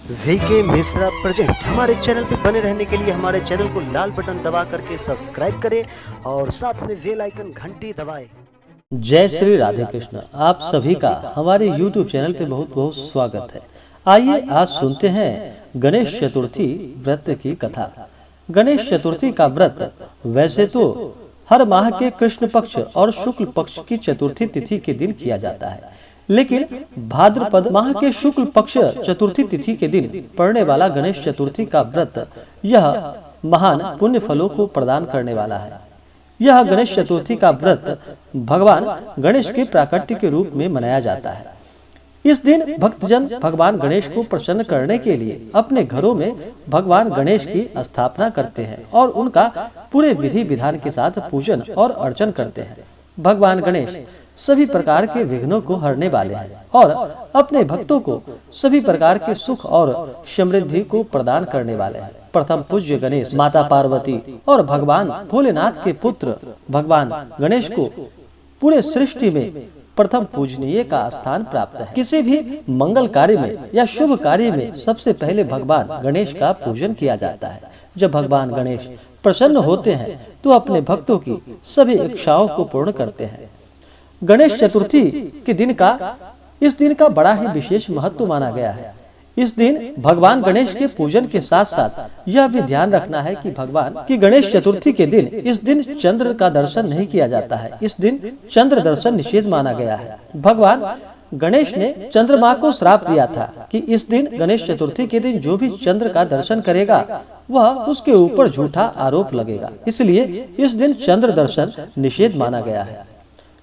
VK Mishra present. हमारे channel पे बने रहने के लिए हमारे चैनल को लाल बटन दबा करके सब्सक्राइब करें और साथ में बेल आइकन घंटी दबाएं। जय श्री राधे कृष्ण। आप सभी का हमारे YouTube चैनल पे बहुत बहुत स्वागत है। आइए आज सुनते हैं गणेश चतुर्थी व्रत की कथा। गणेश चतुर्थी का व्रत वैसे तो हर माह के कृष्ण पक्ष और शुक्ल पक्ष की चतुर्थी तिथि के दिन किया जाता है, लेकिन भाद्रपद माह के शुक्ल पक्ष चतुर्थी तिथि के दिन पड़ने वाला गणेश चतुर्थी का व्रत यह महान पुण्य फलों को प्रदान करने वाला है। यह गणेश चतुर्थी का व्रत भगवान गणेश के प्राकट्य के रूप में मनाया जाता है। इस दिन भक्तजन भगवान गणेश को प्रसन्न करने के लिए अपने घरों में भगवान गणेश की स्थापना करते हैं और उनका पूरे विधि विधान के साथ पूजन और अर्चन करते हैं। भगवान गणेश सभी प्रकार के विघ्नों को हरने वाले हैं और अपने भक्तों को सभी प्रकार के सुख और समृद्धि को प्रदान करने वाले हैं। प्रथम पूज्य गणेश माता पार्वती और भगवान भोलेनाथ के पुत्र भगवान गणेश को पूरे सृष्टि में प्रथम पूजनीय का स्थान प्राप्त है। किसी भी मंगल कार्य में या शुभ कार्य में सबसे पहले भगवान गणेश का पूजन किया जाता है। जब भगवान गणेश प्रसन्न होते हैं तो अपने भक्तों की सभी इच्छाओं को पूर्ण करते हैं। गणेश चतुर्थी के दिन का इस दिन का बड़ा ही विशेष महत्व माना गया है। इस दिन भगवान गणेश के पूजन के साथ साथ यह भी ध्यान रखना है कि भगवान की गणेश चतुर्थी के दिन इस दिन चंद्र का दर्शन नहीं किया जाता है। इस दिन चंद्र दर्शन निषेध माना गया है। भगवान गणेश ने चंद्रमा को श्राप दिया था कि इस दिन गणेश चतुर्थी के दिन जो भी चंद्र का दर्शन करेगा वह उसके ऊपर झूठा आरोप लगेगा, इसलिए इस दिन चंद्र दर्शन निषेध माना गया है।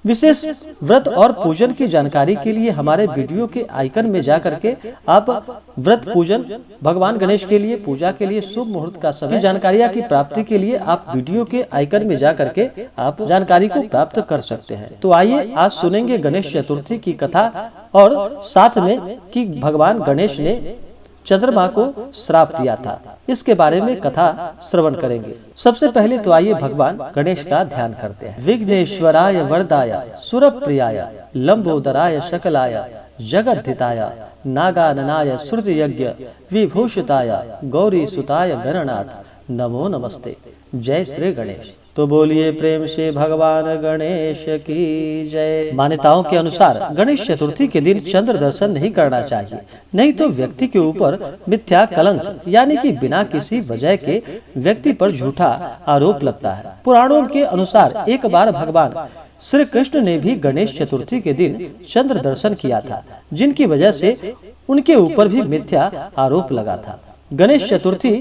विशेष व्रत और पूजन की जानकारी के लिए हमारे वीडियो के आइकन में जाकर के आप व्रत पूजन भगवान गणेश के लिए पूजा के लिए शुभ मुहूर्त का सभी जानकारियां की प्राप्ति के लिए आप वीडियो के आइकन में जाकर के आप जानकारी को प्राप्त कर सकते हैं। तो आइए आज सुनेंगे गणेश चतुर्थी की कथा और साथ में कि भगवान गणेश ने चंद्रमा को श्राप दिया था, इसके बारे में कथा श्रवण करेंगे। सबसे पहले तो आइए भगवान गणेश का ध्यान करते हैं। विघ्नेश्वराय वरदाय सुरप्रियाय लंबोदराय शकलाय जगद्धिताय नागाननाय श्रुति यज्ञ विभूषिताय गौरी सुताय गणनाथ नमो नमस्ते। जय श्री गणेश। तो बोलिए प्रेम से भगवान गणेश की जय। मान्यताओं के अनुसार गणेश चतुर्थी के दिन चंद्र दर्शन नहीं करना चाहिए, नहीं तो व्यक्ति के ऊपर मिथ्या कलंक यानी कि बिना किसी वजह के व्यक्ति पर झूठा आरोप लगता है। पुराणों के अनुसार एक बार भगवान श्री कृष्ण ने भी गणेश चतुर्थी के दिन चंद्र दर्शन किया था, जिनकी वजह से उनके ऊपर भी मिथ्या आरोप लगा था। गणेश चतुर्थी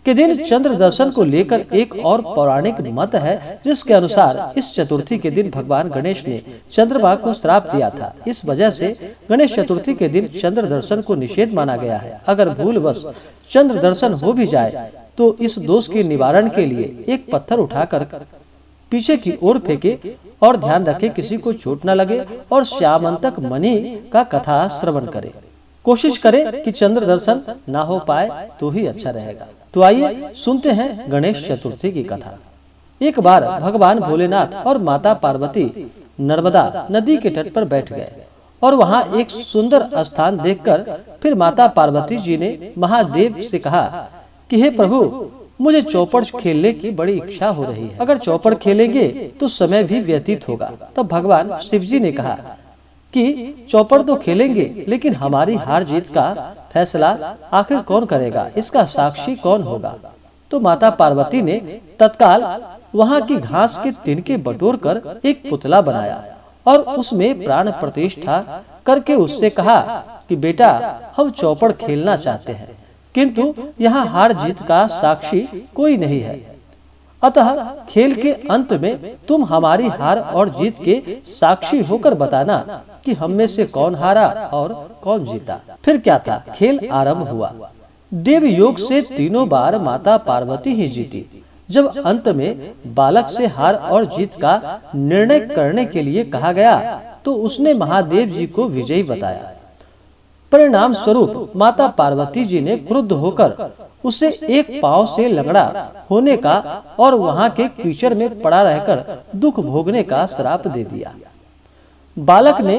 के दिन चंद्र दर्शन को लेकर एक और पौराणिक मत है, जिसके अनुसार इस चतुर्थी के दिन भगवान गणेश ने चंद्रमा को श्राप दिया था। इस वजह से गणेश चतुर्थी के दिन चंद्र दर्शन को निषेध माना गया है। अगर भूलवश चंद्र दर्शन हो भी जाए तो इस दोष के निवारण के लिए एक पत्थर उठाकर पीछे की ओर फेंके और ध्यान रखे किसी को चोट न लगे और श्यामंतक मणि का कथा श्रवण करे। कोशिश करें कि चंद्र दर्शन ना हो पाए तो ही अच्छा रहेगा। तो आइए सुनते हैं गणेश चतुर्थी की कथा। एक बार भगवान भोलेनाथ और माता पार्वती नर्मदा नदी के तट पर बैठ गए और वहां एक सुंदर स्थान देखकर फिर माता पार्वती जी ने महादेव से कहा कि हे प्रभु, मुझे चौपड़ खेलने की बड़ी इच्छा हो रही है। अगर चौपड़ खेलेंगे तो समय भी व्यतीत होगा। तब भगवान शिव जी ने कहा कि चौपड़ तो खेलेंगे, लेकिन हमारी हार जीत का फैसला आखिर कौन करेगा, इसका साक्षी कौन होगा। तो माता पार्वती ने तत्काल वहां की घास के तिनके बटोर कर एक पुतला बनाया और उसमें प्राण प्रतिष्ठा करके उससे कहा कि बेटा, हम चौपड़ खेलना चाहते हैं, किंतु यहाँ हार जीत का साक्षी कोई नहीं है, अतः खेल के अंत में तुम हमारी हार और जीत के साक्षी होकर बताना कि हम में से कौन हारा और कौन जीता। फिर क्या था, खेल आरंभ हुआ। देव योग से तीनों बार माता पार्वती ही जीती। जब अंत में बालक से हार और जीत का निर्णय करने के लिए कहा गया तो उसने महादेव जी को विजयी बताया। परिणाम स्वरूप माता पार्वती जी ने क्रुद्ध होकर उसे एक पांव से लंगड़ा होने का और वहां के कीचड़ में पड़ा रहकर दुख भोगने का श्राप दे दिया। बालक ने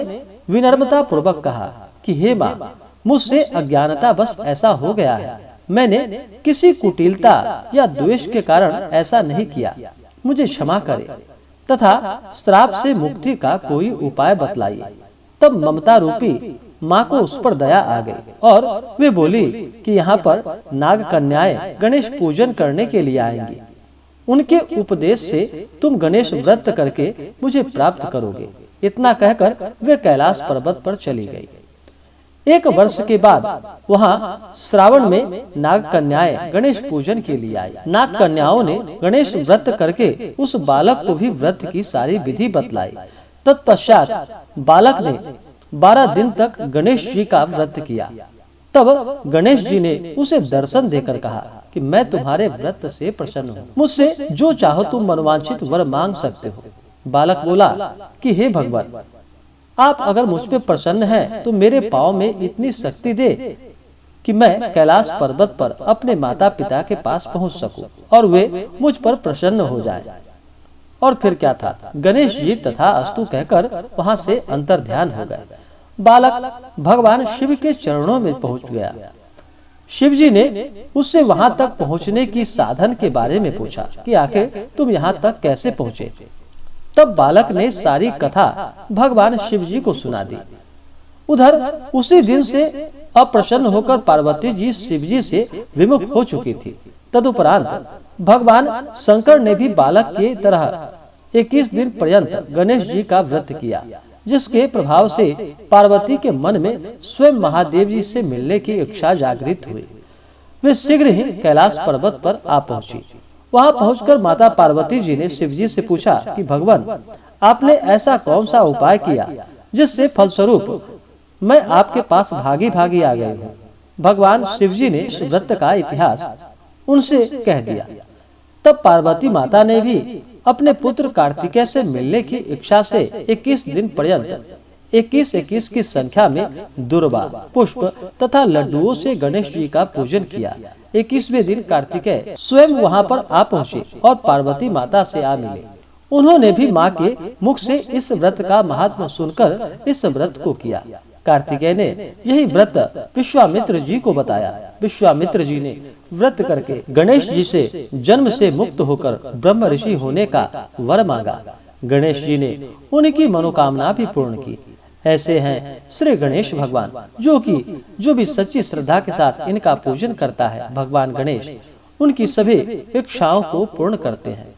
विनम्रता पूर्वक कहा कि हे माँ, मुझसे अज्ञानता बस ऐसा हो गया है। मैंने किसी कुटिलता या द्वेष के कारण ऐसा नहीं किया, मुझे क्षमा करे तथा श्राप से मुक्ति का कोई उपाय बतलाइए। तब ममता रूपी माँ को उस पर दया आ गई और वे बोली कि यहाँ पर नाग कन्याएं गणेश पूजन करने के लिए आएंगी। उनके उपदेश से तुम गणेश व्रत करके मुझे प्राप्त करोगे। इतना कहकर वे कैलाश पर्वत पर चली गई। 1 वर्ष के बाद वहां श्रावण में नाग कन्याएं गणेश पूजन के लिए आई। नाग कन्याओं ने गणेश व्रत करके उस बालक को भी व्रत की सारी विधि बतलाई। तत्पश्चात बालक ने 12 दिन तक गणेश जी का व्रत किया। तब गणेश जी ने उसे दर्शन देकर कहा कि मैं तुम्हारे व्रत से प्रसन्न हूँ, मुझसे जो चाहो तुम मनवांछित वर मांग सकते हो। बालक बोला कि हे भगवान, आप अगर मुझ पे प्रसन्न हैं तो मेरे पाँव में इतनी शक्ति दे कि मैं कैलाश पर्वत पर अपने माता पिता के पास पहुंच सकूं और वे मुझ पर प्रसन्न हो जाएं। और फिर क्या था, गणेश जी तथा अस्तु कहकर वहां से अंतर्ध्यान हो गए। बालक भगवान शिव के चरणों में पहुंच गया। शिव जी ने उससे वहां तक पहुंचने की साधन के बारे में पूछा कि आखिर तुम यहाँ तक कैसे पहुंचे। तब बालक ने सारी कथा भगवान शिव जी को सुना दी। उधर उसी दिन से अप्रसन्न होकर पार्वती जी शिव जी से विमुख हो चुकी थी। तदुपरांत भगवान शंकर ने भी बालक की तरह 21 दिन पर्यंत गणेश जी का व्रत किया, जिसके प्रभाव से पार्वती के मन में स्वयं महादेव जी से मिलने की इच्छा जागृत हुई। वे शीघ्र ही कैलाश पर्वत पर आ पहुंची। वहां पहुंचकर माता पार्वती जी ने शिव जी से पूछा कि भगवान, आपने ऐसा कौन सा उपाय किया जिससे फलस्वरूप मैं आपके पास भागी भागी आ गई हूँ। भगवान शिव जी ने इस व्रत का इतिहास उनसे कह दिया। तब पार्वती माता ने भी अपने पुत्र कार्तिकेय से मिलने की इच्छा से 21 दिन पर्यंत 21 की संख्या में दुर्वा, पुष्प तथा लड्डुओं से गणेश जी का पूजन किया। 21वें दिन कार्तिकेय स्वयं वहां पर आ पहुंचे और पार्वती माता से आ मिले। उन्होंने भी मां के मुख से इस व्रत का महात्मा सुनकर इस व्रत को किया। कार्तिकेय ने यही व्रत विश्वामित्र जी को बताया। विश्वामित्र जी ने व्रत करके गणेश जी से जन्म से मुक्त होकर ब्रह्म ऋषि होने का वर मांगा। गणेश जी ने उनकी मनोकामना भी पूर्ण की। ऐसे हैं श्री गणेश भगवान, जो भी सच्ची श्रद्धा के साथ इनका पूजन करता है, भगवान गणेश उनकी सभी इच्छाओं को पूर्ण करते हैं।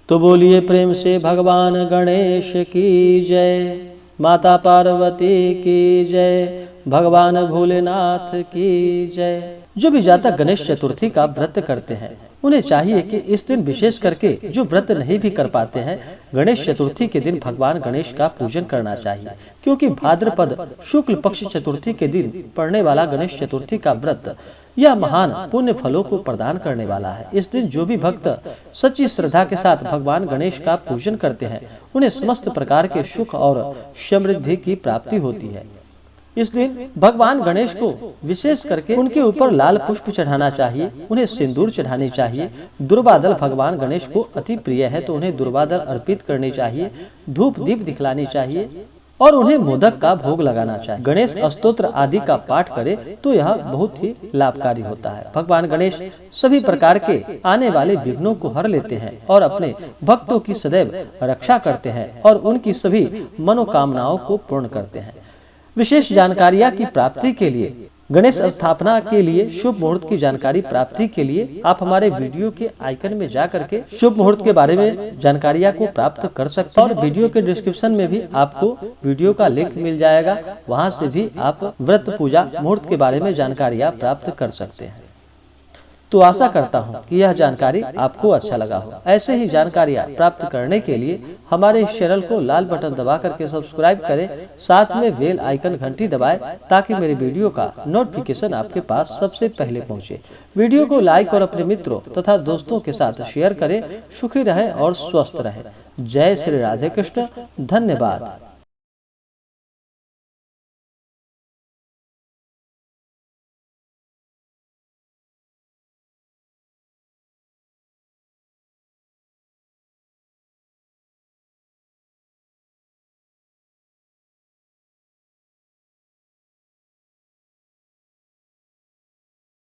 तो बोलिए प्रेम से भगवान गणेश की जय, माता पार्वती की जय, भगवान भोलेनाथ की जय। जो भी जातक गणेश चतुर्थी का व्रत करते हैं, उन्हें चाहिए कि इस दिन विशेष करके जो व्रत नहीं भी कर पाते हैं, गणेश चतुर्थी के दिन भगवान गणेश का पूजन करना चाहिए, क्योंकि भाद्रपद शुक्ल पक्ष चतुर्थी के दिन पड़ने वाला गणेश चतुर्थी का व्रत यह महान पुण्य फलों को प्रदान करने वाला है। इस दिन जो भी भक्त सच्ची श्रद्धा के साथ भगवान गणेश का पूजन करते हैं, उन्हें समस्त प्रकार के सुख और समृद्धि की प्राप्ति होती है। इस दिन भगवान गणेश को विशेष करके उनके ऊपर लाल पुष्प चढ़ाना चाहिए, उन्हें सिंदूर चढ़ानी चाहिए। दुर्वादल भगवान गणेश को अति प्रिय है, तो उन्हें दुर्वादल अर्पित करनी चाहिए, धूप दीप दिखलानी चाहिए और उन्हें मोदक का भोग लगाना चाहिए। गणेश स्तोत्र आदि का पाठ करे तो यह बहुत ही लाभकारी होता है। भगवान गणेश सभी प्रकार के आने वाले विघ्नों को हर लेते हैं और अपने भक्तों की सदैव रक्षा करते हैं और उनकी सभी मनोकामनाओं को पूर्ण करते हैं। विशेष जानकारियां की प्राप्ति के लिए, गणेश स्थापना के लिए शुभ मुहूर्त की जानकारी प्राप्ति के लिए आप हमारे वीडियो के आइकन में जा करके शुभ मुहूर्त के बारे में जानकारियां को प्राप्त कर सकते हैं और वीडियो के डिस्क्रिप्शन में भी आपको वीडियो का लिंक मिल जाएगा, वहां से भी आप व्रत पूजा मुहूर्त के बारे में जानकारियां प्राप्त कर सकते हैं। तो आशा करता हूं कि यह जानकारी आपको अच्छा लगा हो। ऐसे ही जानकारियां प्राप्त करने के लिए हमारे इस चैनल को लाल बटन दबा करके सब्सक्राइब करें, साथ में बेल आइकन घंटी दबाएं ताकि मेरे वीडियो का नोटिफिकेशन आपके पास सबसे पहले पहुंचे। वीडियो को लाइक और अपने मित्रों तथा दोस्तों के साथ शेयर करें। सुखी रहें और स्वस्थ रहें। जय श्री राधे कृष्ण। धन्यवाद।